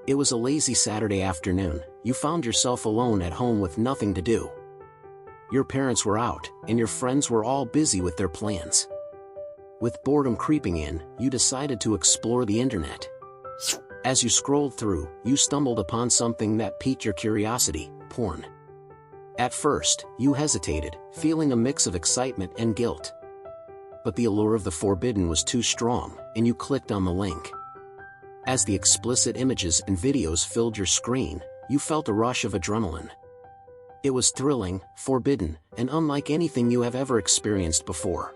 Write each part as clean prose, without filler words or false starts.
It was a lazy Saturday afternoon. You found yourself alone at home with nothing to do. Your parents were out, and your friends were all busy with their plans. With boredom creeping in, you decided to explore the internet. As you scrolled through, you stumbled upon something that piqued your curiosity: porn. At first, you hesitated, feeling a mix of excitement and guilt. But the allure of the forbidden was too strong, and you clicked on the link. As the explicit images and videos filled your screen, you felt a rush of adrenaline. It was thrilling, forbidden, and unlike anything you have ever experienced before.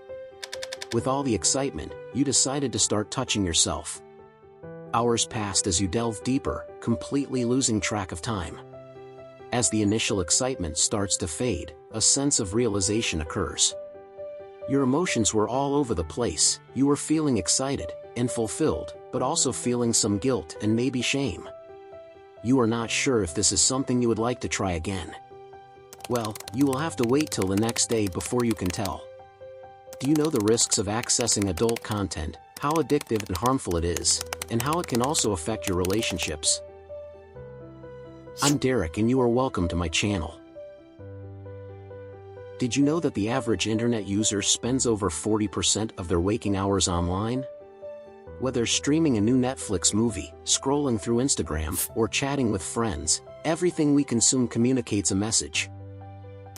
With all the excitement, you decided to start touching yourself. Hours passed as you delved deeper, completely losing track of time. As the initial excitement starts to fade, a sense of realization occurs. Your emotions were all over the place. You were feeling excited and fulfilled, but also feeling some guilt and maybe shame. You are not sure if this is something you would like to try again. Well, you will have to wait till the next day before you can tell. Do you know the risks of accessing adult content, how addictive and harmful it is, and how it can also affect your relationships? I'm Derek and you are welcome to my channel. Did you know that the average internet user spends over 40% of their waking hours online? Whether streaming a new Netflix movie, scrolling through Instagram, or chatting with friends, everything we consume communicates a message.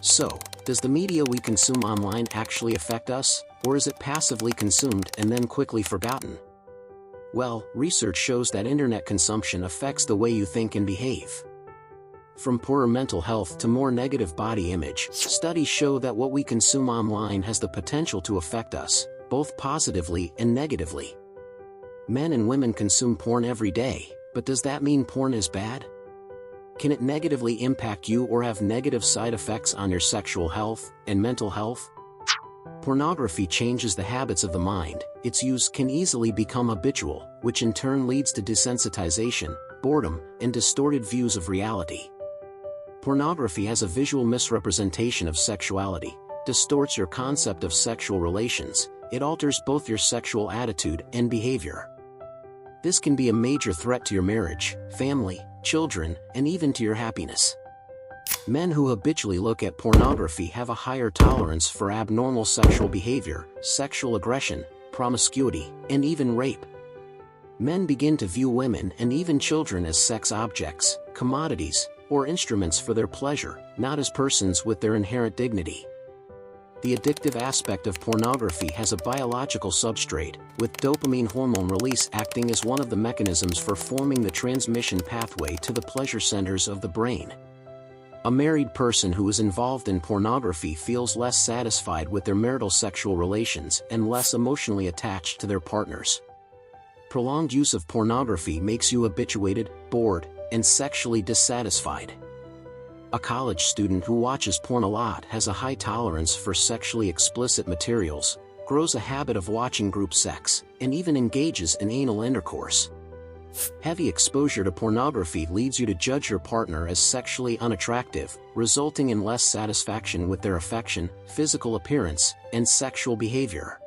So, does the media we consume online actually affect us, or is it passively consumed and then quickly forgotten? Well, research shows that internet consumption affects the way you think and behave. From poorer mental health to more negative body image, studies show that what we consume online has the potential to affect us, both positively and negatively. Men and women consume porn every day, but does that mean porn is bad? Can it negatively impact you or have negative side effects on your sexual health and mental health? Pornography changes the habits of the mind. Its use can easily become habitual, which in turn leads to desensitization, boredom, and distorted views of reality. Pornography has a visual misrepresentation of sexuality, distorts your concept of sexual relations. It alters both your sexual attitude and behavior. This can be a major threat to your marriage, family, children, and even to your happiness. Men who habitually look at pornography have a higher tolerance for abnormal sexual behavior, sexual aggression, promiscuity, and even rape. Men begin to view women and even children as sex objects, commodities, or instruments for their pleasure, not as persons with their inherent dignity. The addictive aspect of pornography has a biological substrate, with dopamine hormone release acting as one of the mechanisms for forming the transmission pathway to the pleasure centers of the brain. A married person who is involved in pornography feels less satisfied with their marital sexual relations and less emotionally attached to their partners. Prolonged use of pornography makes you habituated, bored, and sexually dissatisfied. A college student who watches porn a lot has a high tolerance for sexually explicit materials, grows a habit of watching group sex, and even engages in anal intercourse. Heavy exposure to pornography leads you to judge your partner as sexually unattractive, resulting in less satisfaction with their affection, physical appearance, and sexual behavior.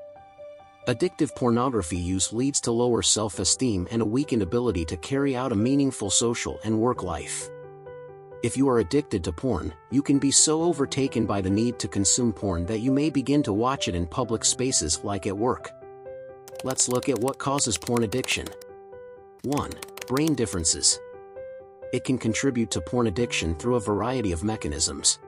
Addictive pornography use leads to lower self-esteem and a weakened ability to carry out a meaningful social and work life. If you are addicted to porn, you can be so overtaken by the need to consume porn that you may begin to watch it in public spaces like at work. Let's look at what causes porn addiction. 1. Brain differences. It can contribute to porn addiction through a variety of mechanisms.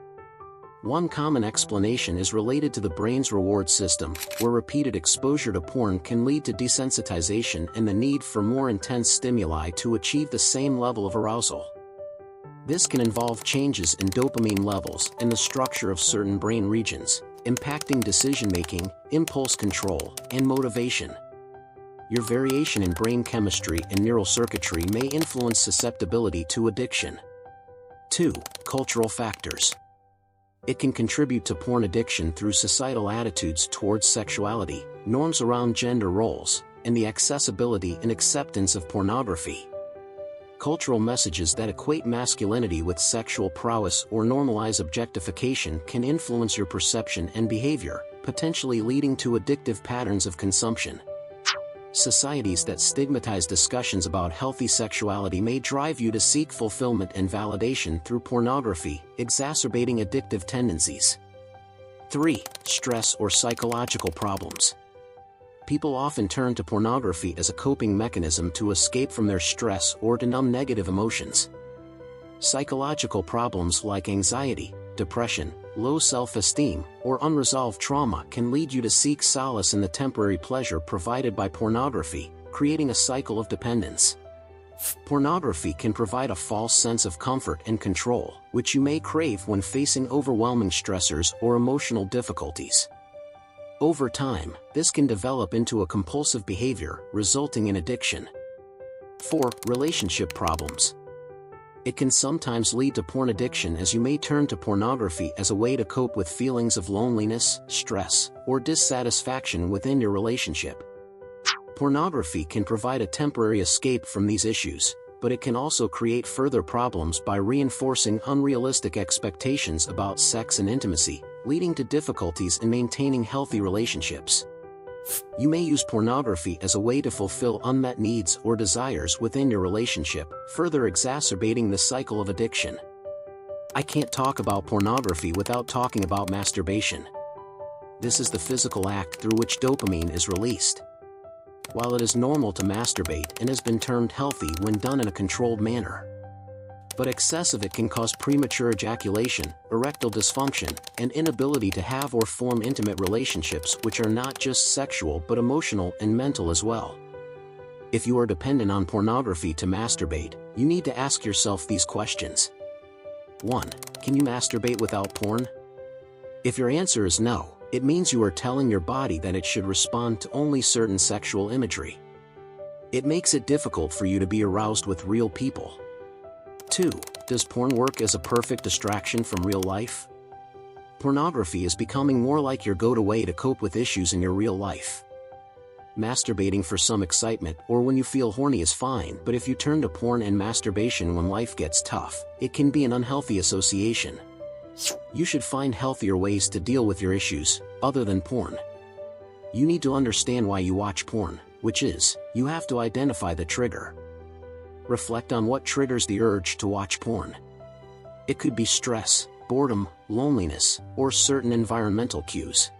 One common explanation is related to the brain's reward system, where repeated exposure to porn can lead to desensitization and the need for more intense stimuli to achieve the same level of arousal. This can involve changes in dopamine levels and the structure of certain brain regions, impacting decision-making, impulse control, and motivation. Your variation in brain chemistry and neural circuitry may influence susceptibility to addiction. 2. Cultural factors. It can contribute to porn addiction through societal attitudes towards sexuality, norms around gender roles, and the accessibility and acceptance of pornography. Cultural messages that equate masculinity with sexual prowess or normalize objectification can influence your perception and behavior, potentially leading to addictive patterns of consumption. Societies that stigmatize discussions about healthy sexuality may drive you to seek fulfillment and validation through pornography, exacerbating addictive tendencies. 3. Stress or psychological problems. People often turn to pornography as a coping mechanism to escape from their stress or to numb negative emotions. Psychological problems like anxiety, depression, low self-esteem, or unresolved trauma can lead you to seek solace in the temporary pleasure provided by pornography, creating a cycle of dependence. Pornography can provide a false sense of comfort and control, which you may crave when facing overwhelming stressors or emotional difficulties. Over time, this can develop into a compulsive behavior, resulting in addiction. 4. Relationship problems. It can sometimes lead to porn addiction, as you may turn to pornography as a way to cope with feelings of loneliness, stress, or dissatisfaction within your relationship. Pornography can provide a temporary escape from these issues, but it can also create further problems by reinforcing unrealistic expectations about sex and intimacy, leading to difficulties in maintaining healthy relationships. You may use pornography as a way to fulfill unmet needs or desires within your relationship, further exacerbating the cycle of addiction. I can't talk about pornography without talking about masturbation. This is the physical act through which dopamine is released. While it is normal to masturbate and has been termed healthy when done in a controlled manner, but excess of it can cause premature ejaculation, erectile dysfunction, and inability to have or form intimate relationships, which are not just sexual but emotional and mental as well. If you are dependent on pornography to masturbate, you need to ask yourself these questions. 1. Can you masturbate without porn? If your answer is no, it means you are telling your body that it should respond to only certain sexual imagery. It makes it difficult for you to be aroused with real people. 2. Does porn work as a perfect distraction from real life? Pornography is becoming more like your go-to way to cope with issues in your real life. Masturbating for some excitement or when you feel horny is fine, but if you turn to porn and masturbation when life gets tough, it can be an unhealthy association. You should find healthier ways to deal with your issues, other than porn. You need to understand why you watch porn, which is, you have to identify the trigger. Reflect on what triggers the urge to watch porn. It could be stress, boredom, loneliness, or certain environmental cues.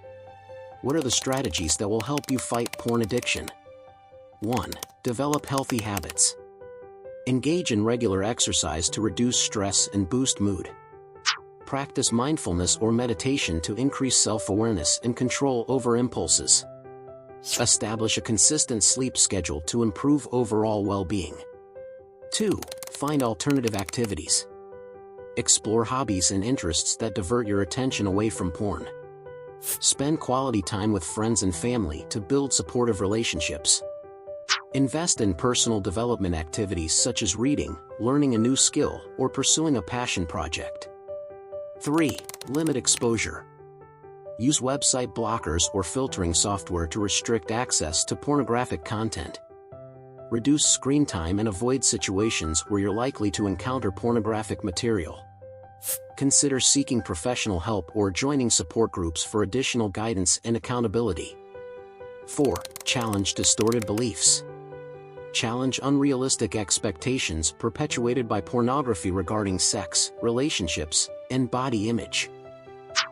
What are the strategies that will help you fight porn addiction? 1. Develop healthy habits. Engage in regular exercise to reduce stress and boost mood. Practice mindfulness or meditation to increase self-awareness and control over impulses. Establish a consistent sleep schedule to improve overall well-being. 2. Find alternative activities. Explore hobbies and interests that divert your attention away from porn. Spend quality time with friends and family to build supportive relationships. Invest in personal development activities such as reading, learning a new skill, or pursuing a passion project. 3. Limit exposure. Use website blockers or filtering software to restrict access to pornographic content. Reduce screen time and avoid situations where you're likely to encounter pornographic material. Consider seeking professional help or joining support groups for additional guidance and accountability. 4. Challenge distorted beliefs. Challenge unrealistic expectations perpetuated by pornography regarding sex, relationships, and body image.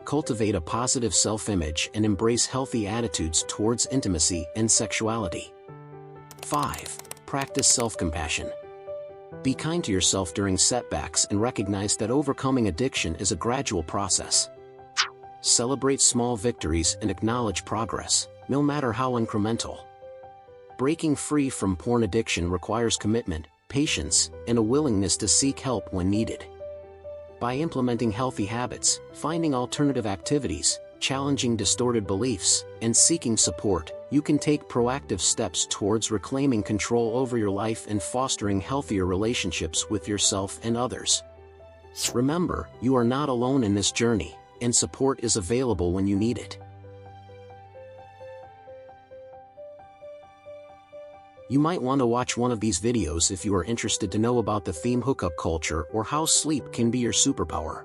Cultivate a positive self-image and embrace healthy attitudes towards intimacy and sexuality. 5. Practice self-compassion. Be kind to yourself during setbacks and recognize that overcoming addiction is a gradual process. Celebrate small victories and acknowledge progress, no matter how incremental. Breaking free from porn addiction requires commitment, patience, and a willingness to seek help when needed. By implementing healthy habits, finding alternative activities, challenging distorted beliefs, and seeking support, you can take proactive steps towards reclaiming control over your life and fostering healthier relationships with yourself and others. Remember, you are not alone in this journey, and support is available when you need it. You might want to watch one of these videos if you are interested to know about the theme hookup culture or how sleep can be your superpower.